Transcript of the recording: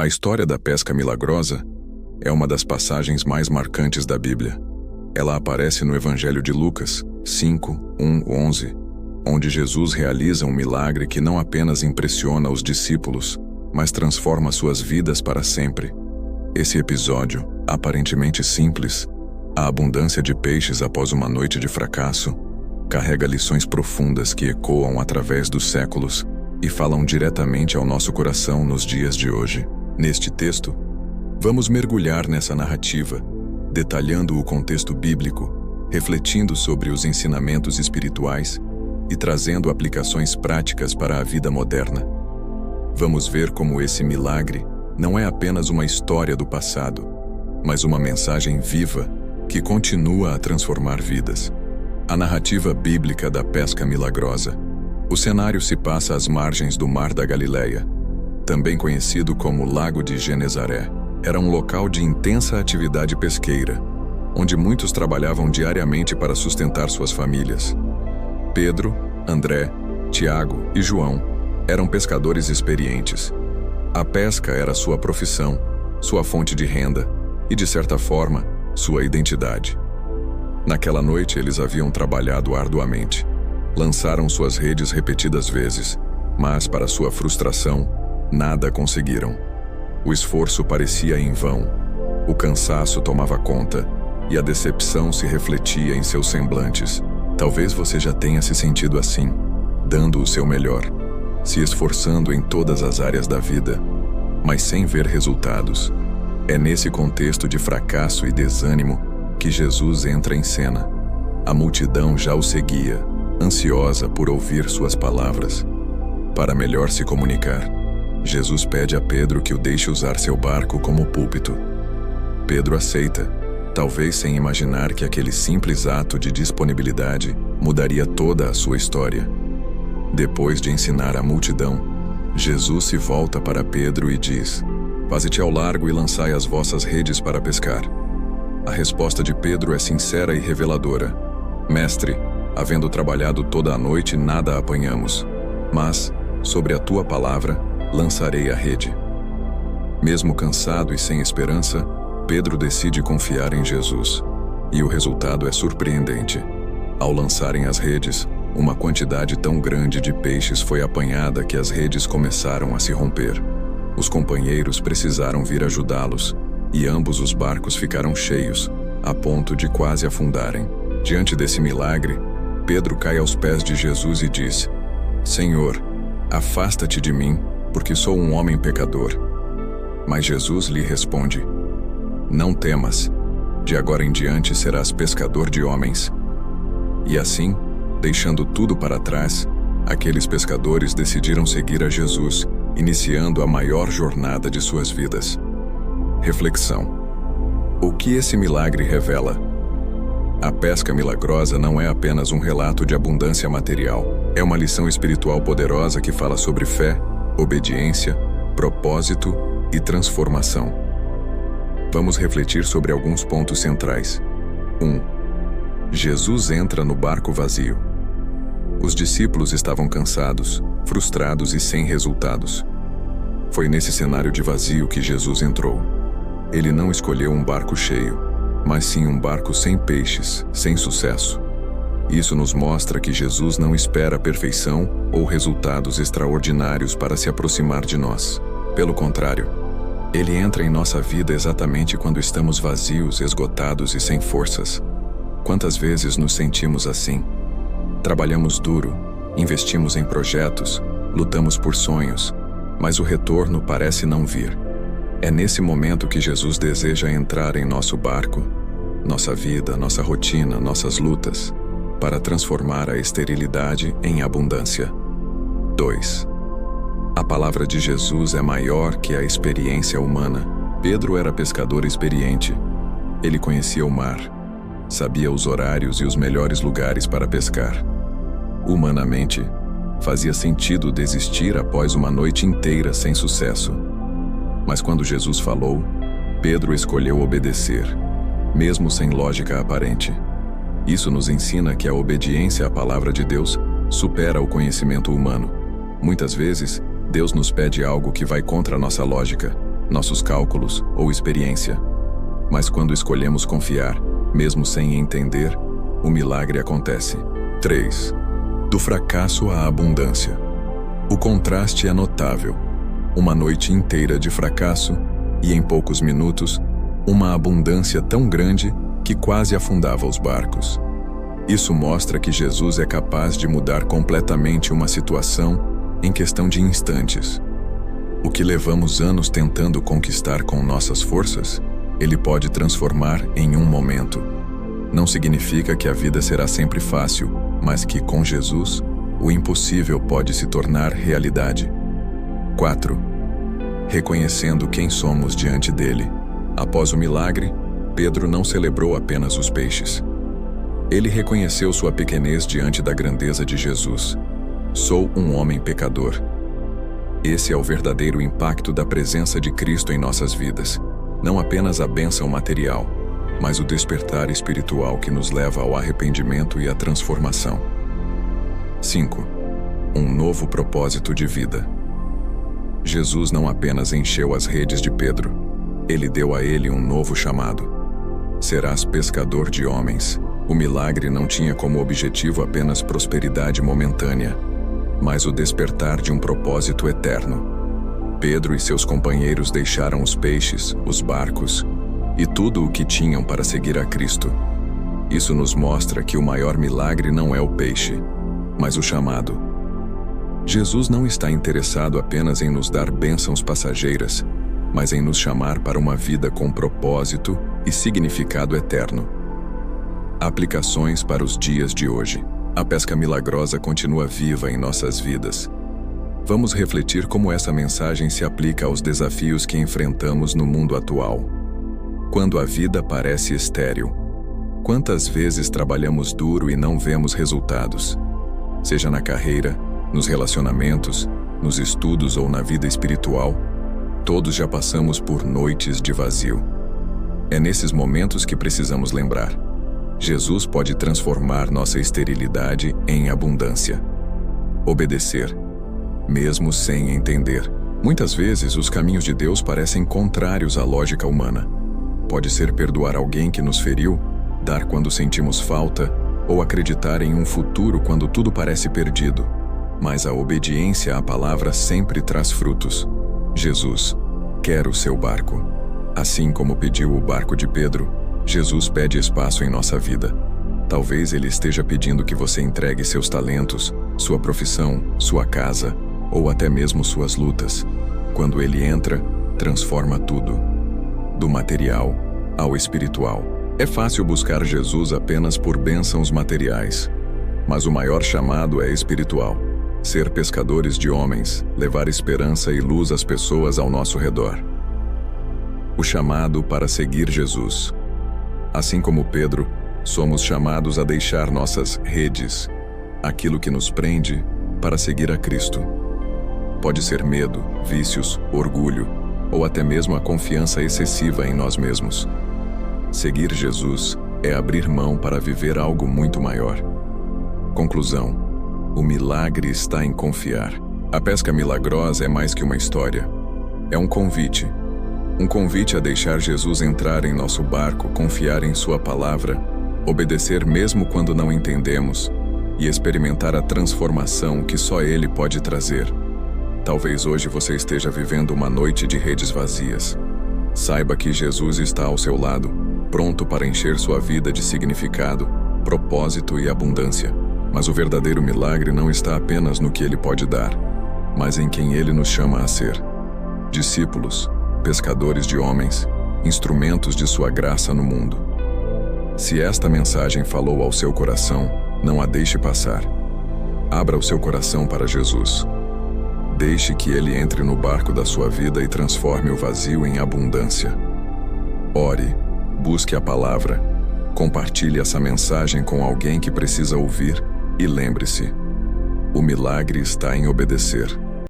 A história da pesca milagrosa é uma das passagens mais marcantes da Bíblia. Ela aparece no Evangelho de Lucas 5:1-11, onde Jesus realiza um milagre que não apenas impressiona os discípulos, mas transforma suas vidas para sempre. Esse episódio, aparentemente simples, a abundância de peixes após uma noite de fracasso, carrega lições profundas que ecoam através dos séculos e falam diretamente ao nosso coração nos dias de hoje. Neste texto, vamos mergulhar nessa narrativa, detalhando o contexto bíblico, refletindo sobre os ensinamentos espirituais e trazendo aplicações práticas para a vida moderna. Vamos ver como esse milagre não é apenas uma história do passado, mas uma mensagem viva que continua a transformar vidas. A narrativa bíblica da pesca milagrosa. O cenário se passa às margens do Mar da Galileia, também conhecido como Lago de Genezaré. Era um local de intensa atividade pesqueira, onde muitos trabalhavam diariamente para sustentar suas famílias. Pedro, André, Tiago e João eram pescadores experientes. A pesca era sua profissão, sua fonte de renda e, de certa forma, sua identidade. Naquela noite eles haviam trabalhado arduamente. Lançaram suas redes repetidas vezes, mas, para sua frustração, nada conseguiram. O esforço parecia em vão, o cansaço tomava conta e a decepção se refletia em seus semblantes. Talvez você já tenha se sentido assim, dando o seu melhor, se esforçando em todas as áreas da vida, mas sem ver resultados. É nesse contexto de fracasso e desânimo que Jesus entra em cena. A multidão já o seguia, ansiosa por ouvir suas palavras. Para melhor se comunicar, Jesus pede a Pedro que o deixe usar seu barco como púlpito. Pedro aceita, talvez sem imaginar que aquele simples ato de disponibilidade mudaria toda a sua história. Depois de ensinar a multidão, Jesus se volta para Pedro e diz: "Faze-te ao largo e lançai as vossas redes para pescar." A resposta de Pedro é sincera e reveladora: "Mestre, havendo trabalhado toda a noite, nada apanhamos. Mas, sobre a tua palavra, lançarei a rede." Mesmo cansado e sem esperança, Pedro decide confiar em Jesus. E o resultado é surpreendente. Ao lançarem as redes, uma quantidade tão grande de peixes foi apanhada que as redes começaram a se romper. Os companheiros precisaram vir ajudá-los, e ambos os barcos ficaram cheios, a ponto de quase afundarem. Diante desse milagre, Pedro cai aos pés de Jesus e diz: "Senhor, afasta-te de mim, porque sou um homem pecador." Mas Jesus lhe responde: "Não temas, de agora em diante serás pescador de homens." E assim, deixando tudo para trás, aqueles pescadores decidiram seguir a Jesus, iniciando a maior jornada de suas vidas. Reflexão. O que esse milagre revela? A pesca milagrosa não é apenas um relato de abundância material. É uma lição espiritual poderosa que fala sobre fé, obediência, propósito e transformação. Vamos refletir sobre alguns pontos centrais. 1. Jesus entra no barco vazio. Os discípulos estavam cansados, frustrados e sem resultados. Foi nesse cenário de vazio que Jesus entrou. Ele não escolheu um barco cheio, mas sim um barco sem peixes, sem sucesso. Isso nos mostra que Jesus não espera perfeição ou resultados extraordinários para se aproximar de nós. Pelo contrário, Ele entra em nossa vida exatamente quando estamos vazios, esgotados e sem forças. Quantas vezes nos sentimos assim? Trabalhamos duro, investimos em projetos, lutamos por sonhos, mas o retorno parece não vir. É nesse momento que Jesus deseja entrar em nosso barco, nossa vida, nossa rotina, nossas lutas, para transformar a esterilidade em abundância. 2. A palavra de Jesus é maior que a experiência humana. Pedro era pescador experiente. Ele conhecia o mar, sabia os horários e os melhores lugares para pescar. Humanamente, fazia sentido desistir após uma noite inteira sem sucesso. Mas quando Jesus falou, Pedro escolheu obedecer, mesmo sem lógica aparente. Isso nos ensina que a obediência à palavra de Deus supera o conhecimento humano. Muitas vezes, Deus nos pede algo que vai contra a nossa lógica, nossos cálculos ou experiência. Mas quando escolhemos confiar, mesmo sem entender, o milagre acontece. 3. Do fracasso à abundância. O contraste é notável. Uma noite inteira de fracasso e, em poucos minutos, uma abundância tão grande que quase afundava os barcos. Isso mostra que Jesus é capaz de mudar completamente uma situação em questão de instantes. O que levamos anos tentando conquistar com nossas forças, Ele pode transformar em um momento. Não significa que a vida será sempre fácil, mas que, com Jesus, o impossível pode se tornar realidade. 4. Reconhecendo quem somos diante dele. Após o milagre, Pedro não celebrou apenas os peixes. Ele reconheceu sua pequenez diante da grandeza de Jesus. Sou um homem pecador. Esse é o verdadeiro impacto da presença de Cristo em nossas vidas. Não apenas a bênção material, mas o despertar espiritual que nos leva ao arrependimento e à transformação. 5. Um novo propósito de vida. Jesus não apenas encheu as redes de Pedro, Ele deu a ele um novo chamado. Serás pescador de homens. O milagre não tinha como objetivo apenas prosperidade momentânea, mas o despertar de um propósito eterno. Pedro e seus companheiros deixaram os peixes, os barcos e tudo o que tinham para seguir a Cristo. Isso nos mostra que o maior milagre não é o peixe, mas o chamado. Jesus não está interessado apenas em nos dar bênçãos passageiras, mas em nos chamar para uma vida com propósito e significado eterno. Aplicações para os dias de hoje. A pesca milagrosa continua viva em nossas vidas. Vamos refletir como essa mensagem se aplica aos desafios que enfrentamos no mundo atual. Quando a vida parece estéril, quantas vezes trabalhamos duro e não vemos resultados? Seja na carreira, nos relacionamentos, nos estudos ou na vida espiritual, todos já passamos por noites de vazio. É nesses momentos que precisamos lembrar: Jesus pode transformar nossa esterilidade em abundância. Obedecer, mesmo sem entender. Muitas vezes os caminhos de Deus parecem contrários à lógica humana. Pode ser perdoar alguém que nos feriu, dar quando sentimos falta, ou acreditar em um futuro quando tudo parece perdido. Mas a obediência à palavra sempre traz frutos. Jesus quer o seu barco. Assim como pediu o barco de Pedro, Jesus pede espaço em nossa vida. Talvez Ele esteja pedindo que você entregue seus talentos, sua profissão, sua casa, ou até mesmo suas lutas. Quando Ele entra, transforma tudo, do material ao espiritual. É fácil buscar Jesus apenas por bênçãos materiais, mas o maior chamado é espiritual. Ser pescadores de homens, levar esperança e luz às pessoas ao nosso redor. O chamado para seguir Jesus. Assim como Pedro, somos chamados a deixar nossas redes, aquilo que nos prende, para seguir a Cristo. Pode ser medo, vícios, orgulho, ou até mesmo a confiança excessiva em nós mesmos. Seguir Jesus é abrir mão para viver algo muito maior. Conclusão: o milagre está em confiar. A pesca milagrosa é mais que uma história. É um convite. Um convite a deixar Jesus entrar em nosso barco, confiar em Sua palavra, obedecer mesmo quando não entendemos e experimentar a transformação que só Ele pode trazer. Talvez hoje você esteja vivendo uma noite de redes vazias. Saiba que Jesus está ao seu lado, pronto para encher sua vida de significado, propósito e abundância. Mas o verdadeiro milagre não está apenas no que Ele pode dar, mas em quem Ele nos chama a ser. Discípulos, pescadores de homens, instrumentos de sua graça no mundo. Se esta mensagem falou ao seu coração, não a deixe passar. Abra o seu coração para Jesus. Deixe que Ele entre no barco da sua vida e transforme o vazio em abundância. Ore, busque a palavra, compartilhe essa mensagem com alguém que precisa ouvir e lembre-se: o milagre está em obedecer.